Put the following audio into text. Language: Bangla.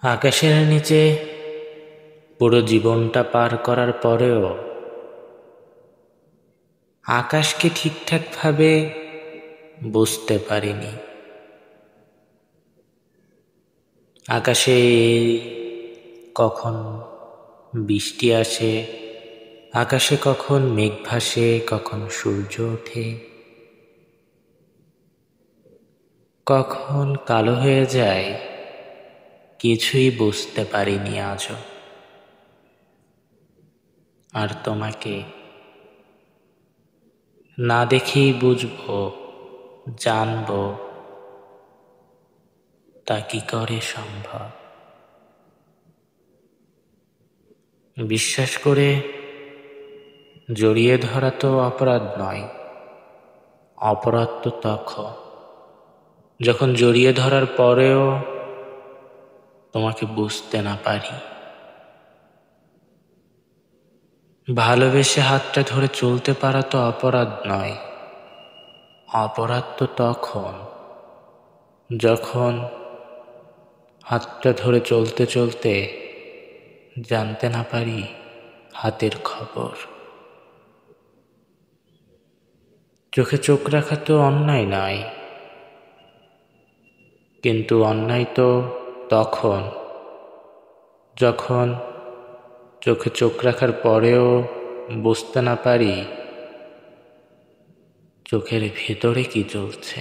আকাশের নিচে পুরো জীবনটা পার করার পরেও আকাশকে ঠিকঠাকভাবে বুঝতে পারিনি। আকাশে কখন বৃষ্টি আসে, আকাশে কখন মেঘ ভাসে, কখন সূর্য ওঠে, কখন কালো হয়ে যায়, কিছুই বুঝতে পারিনি আজও। আর তোমাকে না দেখেই বুঝবো, জানবো, তা কি করে সম্ভব? বিশ্বাস করে জড়িয়ে ধরা তো অপরাধ নয়, অপরাধ তো তখন যখন জড়িয়ে ধরার পরেও তোমাকে বুঝতে না পারি। ভালোবেসে হাতটা ধরে চলতে পারা তো অপরাধ নয়, অপরাধ তো তখন যখন হাতটা ধরে চলতে চলতে জানতে না পারি হাতের খবর। চোখে চোখ রাখা তো অন্যায় নয়, কিন্তু অন্যায় তো তখন যখন চোখে চোখ রাখার পরেও বুঝতে না পারি চোখের ভেতরে কি চলছে।